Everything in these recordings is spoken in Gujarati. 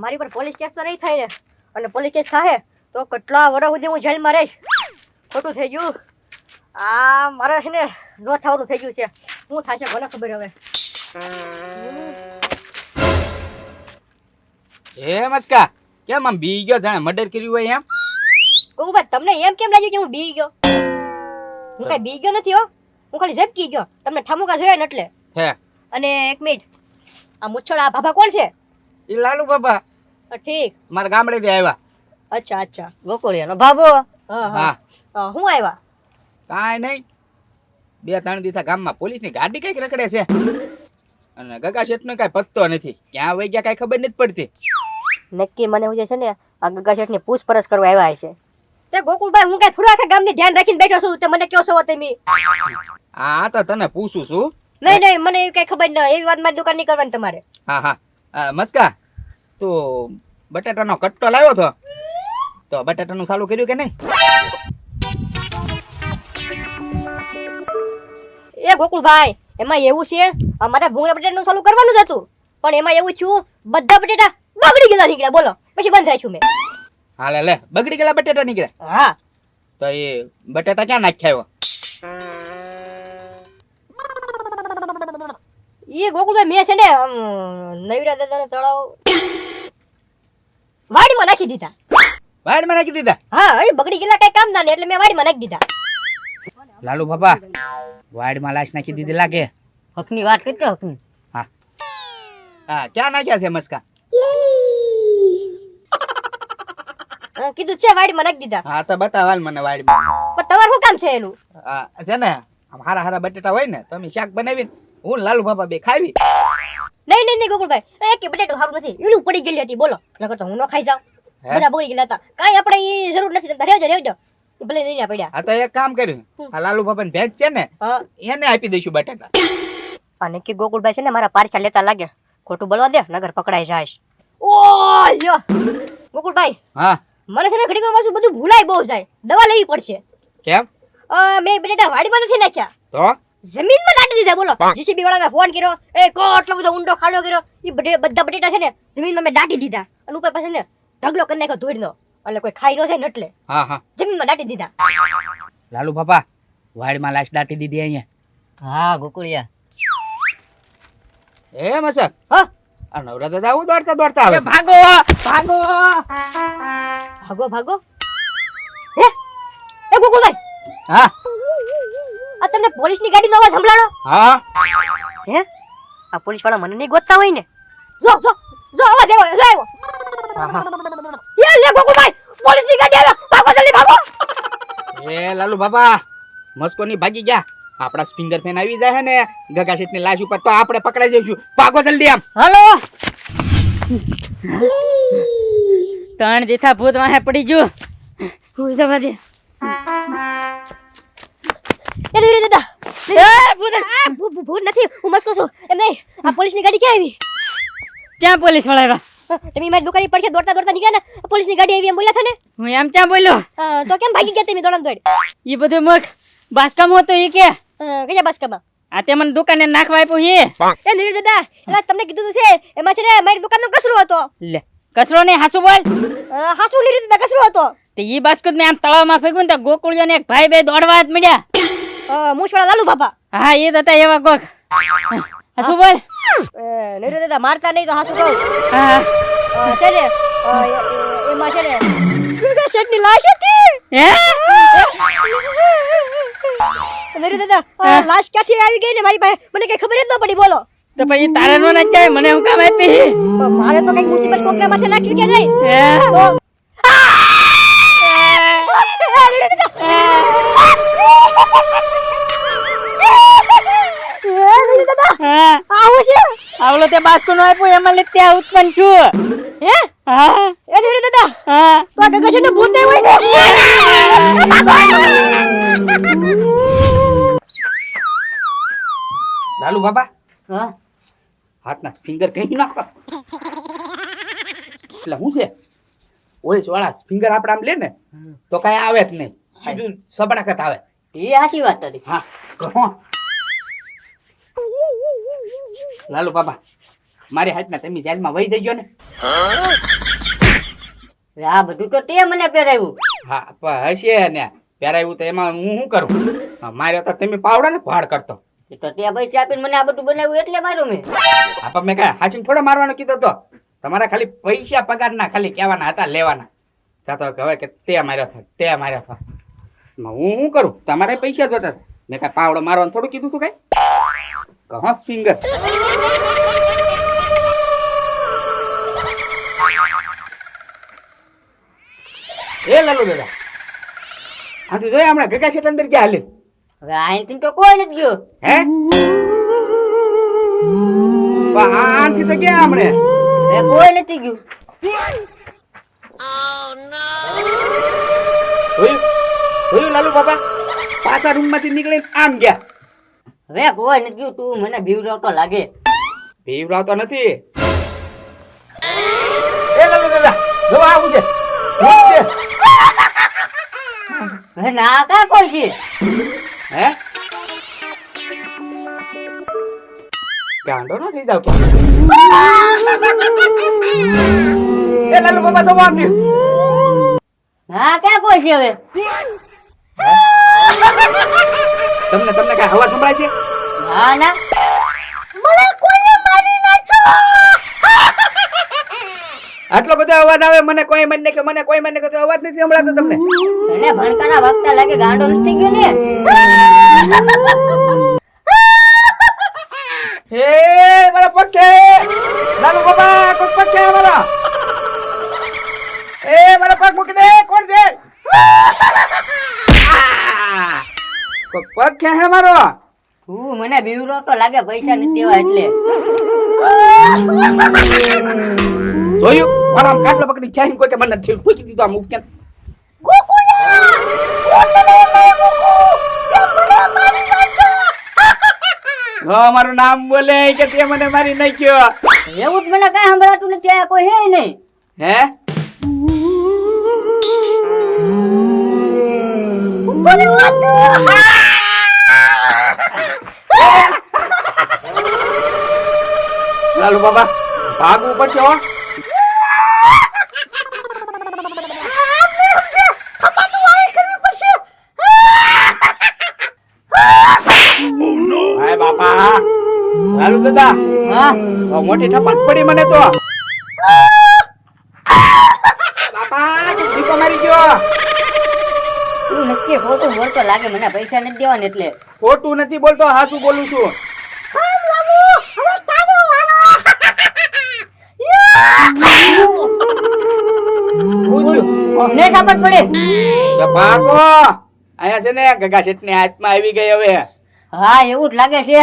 મારી પર પોલીસ કેસ તો નહીં થાય ને, અને પોલીસ કેસ થાય તો કેટલા વર્ષ સુધી હું જેલમાં રહીશ. ખોટું થઈ ગયું. આ મારે છે ને નો થવાનું થઈ ગયું છે. શું થશે મને ખબર હવે. એ મસ્કા કેમ આમ બી ગયો જાણે મર્ડર કર્યું હોય એમ? ગોગુભાઈ તમને એમ કેમ લાગ્યું કે હું બી ગયો? હું કઈ બી ગયો નથી હો, હું ખાલી ઝપકી ગયો. તમને ઠામુકા જોયા ને એટલે. હે અને એક મિનિટ, આ મુચ્છળ આ ભાભા કોણ છે? એ લાલુ બાબા ઠીક. મારા ગામડેથી આવ્યા. અચ્છા અચ્છા, ગોકુળિયાનો ભાભો. હા હા હું આવ્યા? કાંઈ નહીં, 2-3 દિવસ ગામમાં પોલીસની ગાડી કઈક રખડે છે અને ગગા શેઠનો કાંઈ પત્તો નથી. ક્યાં વહી ગયા કાંઈ ખબર નથી પડતી. નક્કી મને હું જે છે ને આ ગગા શેઠની પૂછપરછ કરવા આવ્યા છે. તે ગોકુળભાઈ હું કઈ થોડા આખા ગામની ધ્યાન રાખીને બેઠો છું, તે મને કયો છો તમે? હા તો તને પૂછું છું. નહીં નહીં, મને એવી કઈ ખબર ન, એવી વાત મારી દુકાન નહીં કરવાની તમારે. હા હા મસ્કા તું બટાટાનો કટ્ટો લાવ્યો હતો તો બટાટાનું ચાલુ કર્યું કે નહીં? એ ગોકુળભાઈ એમાં એવું છે, અમારે ભૂંગળા બટેટાનું ચાલુ કરવાનું જ હતું, પણ એમાં એવું થયું બધા બટેટા બગડી ગયેલા નીકળ્યા. બોલો પછી બંધ રાખ્યું મેં. હાલે લે, બગડી ગયેલા બટાટા નીકળ્યા? હા. તો એ બટાટા ક્યાં નાખ્યા? એ ગોકુળભાઈ મેં છે ને નવીરા દાદાને તળાવ વાડીમાં નાખી દીધા. વાડમાં નાખી દીધા? હા, એ બગડી ગયેલા કઈ કામ ના ને એટલે મેં વાડીમાં નાખી દીધા. લાલુ બાપા વાડમાં લાશ નાખી દીધી લાગે. હકની વાત કરતો હકની. હા હા, ક્યાં નાખ્યા છે મસ્કા? કીધું છે વાડીમાં નાખી દીધા. હા તો બતાવાલ મને વાડમાં. પણ તમારું શું કામ છે એનું? છે ને આમ હારા હારા બટેટા હોય ને તમે શાક બનાવીને હું લાલુ બાપા બે ખાવી. નહીં નહીં નહીં ગોકુળભાઈ, એક બટેટું સારું નથી, ઈડું પડી ગયેલી હતી. બોલો નકર તો હું ન ખાઈ જાઉં. બધા બગડી ગયેલા હતા, કાંઈ આપણે એ જરૂર નથી. તમે રહેજો રહેજો, ભલે નહીં પડ્યા. હા તો એક કામ કર્યું, આ લાલુ બાપા ને ભેંસ છે ને એને આપી દઈશું બટાટા. અને કે ગોકુળભાઈ છે ને મારા પારખા લેતા લાગે, ખોટું બોલવા દે નગર પકડાઈ જાય. ઓ લ્યો ગોકુળભાઈ, હા મને છે ને ઘડીક પાછું બધું ભૂલાય બહુ જાય, દવા લેવી પડશે. કેમ? મેં બટેટા વાડીમાં નથી નાખ્યા, તો જમીનમાં દાટી દીધા. બોલો જીસીબી વાળાને ફોન કર્યો, એ કેટલો બધો ઊંડો ખાડો કર્યો, એ બધા બટેટા છે ને જમીનમાં મેં દાટી દીધા. અને ઉપર પાસે ને ઢગલો કરી નાખ્યો ધોળનો, એટલે કોઈ ખાઈ ન જાય ને એટલે હા હા જમીનમાં દાટી દીધા. લાલુ બાપા વાડમાં લાશ દાટી દીધી અહીંયા. હા ગોકુળિયા. એ મસક હા આ નવરા દાદા આવું દોડતા દોડતા આવે. ભાગો ભાગો. ભાગો ભાગો. હે એ ગોકુળભાઈ, હા આ તમને પોલીસની ગાડીનો અવાજ સંભળાણો? હા હે આ પોલીસ વાળા મને નહીં ગોતતા હોય ને? જો જો જો અવાજ આવ્યો, જો આવ્યો. એ લે ગોકુળભાઈ, પોલીસની ગાડી આવે, ભાગો જલ્દી ભાગો. એ લાલુ બાપા મસ્કોની ભાગી ગયા. આપડા ફિંગર ફેન આવી જાય ને ગગા શેઠ ની લાશ ઉપર તો આપણે પકડાઈ જઈશું. ભાગો જલ્દી આમ. હાલો. 3 દીથા ભૂત વાહે પડી ગયું. હું જવા દે. એ ધીરે દાદા, ભૂત નથી, હું મસ્કો છું. એમ નહીં, આ પોલીસની ગાડી ક્યાં આવી? ક્યાં પોલીસ વાળા આવ્યા? તમે મારી દુકાની પડખે દોડતા દોડતા નીકળ્યા ને, પોલીસની ગાડી આવી એમ બોલ્યા હતા ને? હું એમ ક્યાં બોલ્યો? તો કેમ ભાગી ગયા તમે દોડમ દોડ? એ બધું મગ બાસકામાં હતો એ કે કયા બસકામાં? આ તે મને દુકાને નાખવા આપ્યું હે. એ ધીરે દાદા, એટલે તમને કીધું તો છે, એમાં છે ને મારી દુકાનનો કચરો હતો. લે કચરો ને હાસુ બોલ. હાસુ લીધું દાદા, કચરો હતો. તે ઈ બાસ્કુત મેં આમ તળાવમાં ફેંક્યું ને તો ગોકુળિયો ને એક ભાઈ બે દોડવા જ મળ્યા. મૂછવાળા લાલુ બાપા. હા એ હતા એવા કોક. હાસુ બોલ. નીરુ દાદા મારતા નહીં તો હાસુ કહું. હા છે ને એમાં છે ને ગગા શેઠની લાશ હતી. હે નીરુ દાદા, લાશ ક્યાંથી આવી ગઈ ને મારી પાસે મને કઈ ખબર જ ન પડી. બોલો તો પછી તારે નો ના જાય, મને હું કામ આપી? મારે તો કઈ મુસીબત કોકના માથે નાખી કે નહીં? હે તો હા આવું છે? આવલો તે બાસ્કુ નો આપ્યો એમાં લે ત્યાં ઉત્પન્ન છું. હે હા એ નીરુ દાદા, હા તો આ ગગા શેઠને ભૂત નહીં હોય ને? લાલુ બાપા હા હાથના ફિંગર કઈ નાખો. એટલે શું છે ઓય વાળા ફિંગર આપણે આમ લે ને તો કઈ આવે જ નહીં, સીધું સબડાકત આવે. એ હાચી વાત તારી. હા કહો લાલુ બાપા મારી હાથના તમે જેલમાં વહી જઈજો ને. આ બધું તો તે મને પહેરાવ્યું. હા પણ હશે ને પહેરાવ્યું તો એમાં હું શું કરું? માર્યો તો તમે પાવડા ને ભાડ કરતો. એ તો તે પૈસા આપીને મને આ બધું બનાવ્યું એટલે માર્યો મેં. હા પણ મેં કાંઈ હાચીને થોડો મારવાનો કીધો તો. તમારા ખાલી પૈસા પગારના ખાલી કહેવાના હતા, લેવાના. તો હવે કે તે માર્યો છે, તે માર્યો છે. હું શું કરું? તમારે પૈસા જોતા. મેં કાંઈ પાવડો મારવાનું થોડું કીધું તું કાંઈ? કહો ફિંગર. એ લાલુ દાદા, હા તું જોયા હમણાં ગગા શેઠ અંદર ક્યાં હાલે? હવે અહીંથી તો કોઈ નથી ગયો. હે આનથી તો ક્યાં હમણે? હવે કોઈ નથી ગયું. જોયું લાલુ બાપા? પાછા રૂમ માંથી નીકળીને આમ ગયા. હવે કોઈ નથી ગયું. તું મને બીવડાવતો લાગે. બીવડાવતો નથી. એ લાલુ દાદા, જો આવું છે. હવે ના કા કોઈ છે? હે ગાંડો ન થઈ જાવ કે? એ લાલુ બાપા તો આમ નહીં. ના ક્યાં કોઈ છે હવે? તમને કઈ હવા સંભળાય છે? ના ના, મને કોઈએ મારી નાખ્યો. આટલો બધો અવાજ આવે, મને કોઈ મને કે મને કોઈ મને કે તો અવાજ નથી સંભળાતો તમને? એને ભણકાના વખતા લાગે ગાંડો નથી ગયો ને. હે મારા પગ છે લાલુ બાપા, કોઈ પગ છે મારા? એ મારા પગ મૂકી દે. કોણ છે? કોઈ પગ છે હે મારો? તું મને બીવડાવતો લાગે પૈસા નથી દેવા એટલે. જોયું મારા આમ કાટલો પકડી ક્યાંય કોઈ કે મને નથી પૂછી દીધું આમ ઉકેલ. મારું નામ બોલે કે તે મને મારી નાખ્યો. એવું જ મને કઈ સંભળાતું નથી. આ કોઈ હે નહીં. હે લાલુ બાબા, ભાગવું પડશે હો. હાય બાપા, લાલુ દાદા, હા બહુ મોટી ઠપાટ પડી મને તો. બાપા તું દીપો મારી ગયો. તું નક્કી ખોટું બોલતો લાગે. મને પૈસા નથી દેવાને એટલે. ખોટું નથી બોલતો, હાચું બોલું છું. અમને ખબર પડે. તો ભાગો. અહીંયા છે ને ગગા શેઠ ની હાથમાં આવી ગઈ હવે. હા એવું જ લાગે છે.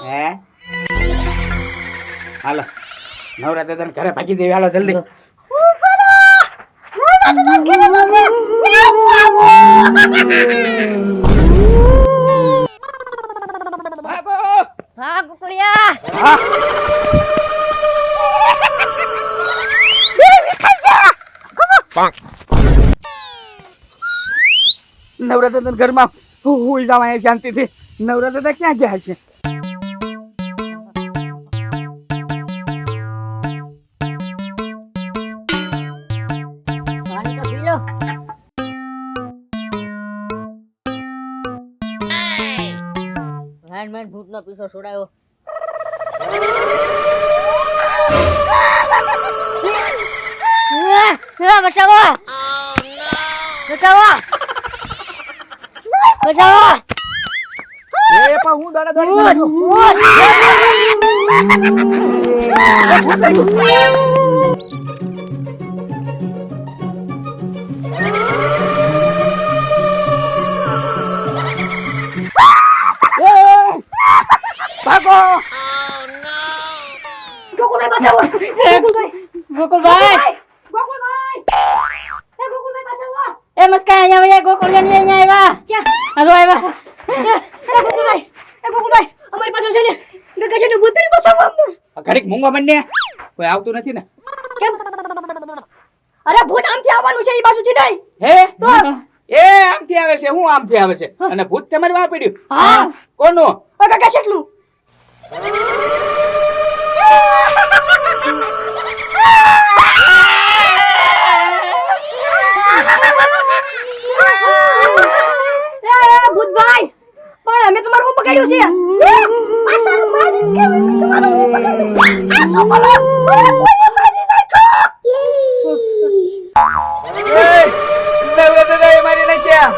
હે હાલો નવરા દાદા ઘરે ભાગી દેવી. હાલો જલ્દી. ભાગો. હા કુકડિયા. હા. નવરા દાદા ઘરમાં હુઈ જવા શાંતિથી. નવરા દાદા ક્યાં ગયા છે? પાણી તો પી લો. મેં ભૂતનો પીસો છોડાયો. બચાવો બચાવો બચાવો. એ પણ હું દાડા દાડી ભાગો. ગોકુલભાઈ બચાવો. ગોકુલભાઈ ગોકુલભાઈ એ ગોકુલભાઈ બચાવો. એ મસ્કા અહીંયા આવ્યા. ગોકુળિયાની અહીંયા આવ્યા. ક્યાં? આ જો આવ્યા. ગોકુલભાઈ અમારી પાસે છે ને ગગા છે ને ભૂત પીડી બચાવો અમને. ઘડીક મૂંગો મને કોઈ આવતું નથી ને? કેમ? અરે ભૂત આમથી આવવાનું છે એ બાજુથી નહીં. હે તો એ આમથી આવે છે હું આમથી આવે છે અને ભૂત તમારી વાં પડ્યું હા કોનું ઓ કાકા શેઠનું ભૂતભાઈ પણ અમે તમારું હું પકડ્યું છે પાછળ મારી કે તમારું હું પકડ્યું આ શું બોલો મને કોઈ મારી નાખ્યો નવરા દાદા એ મારી નાખ્યા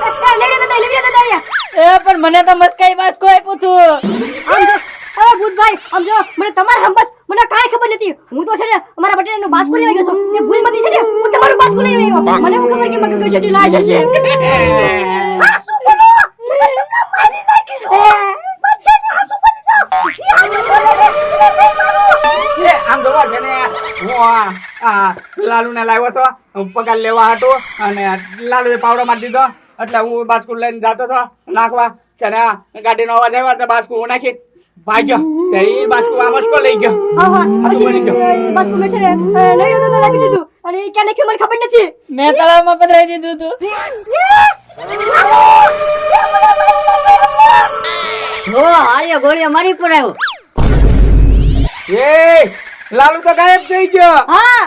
લેવી દાદા એ પણ મને તો મસ્કાઈ બાસ કોઈ પૂછું આમ જો અરે ભૂતભાઈ આમ જો મને તમારા હંબસ મને કાંઈ ખબર નથી હું તો છે ને અમારા બટેટાનું બાસ્કુ લેવા ગયો છું તે ભૂલમાંથી છે ને હું તમારું બાસ્કુ લઈને આવ્યો મને હું ખબર કે મગજ ગોશેટી લાય જશે આ શું બોલો તમને મારી નાખી છે બધાને હાસુ બની જાવ ઈ હાસુ બોલે મારું એ આમ જોવા છે ને હું લાલુને લાવ્યો તો પગાર લેવા હતો અને લાલુએ પાવડો મારી દીધો એટલે હું બાસ્કુ લઈને જતો હતો નાખવા ત્યારે આ ગાડીનો અવાજ આવ્યો તો બાસ્કુ હું નાખી ભાગ્યો તે ઈ બાસ્કુ આ મસ્કો લઈ ગયો હા બની ગયો. બાસ્કુ મેં છે ને લઈ તો લાગી દીધું અને ઈ ક્યાં નાખ્યું મને ખબર નથી મેં તળાવમાં પધરાઈ દીધું તું ઓ આર્ય ગોળીઓ મારી પર આવ્યો એ લાલુ તો ગાયબ થઈ ગયો હા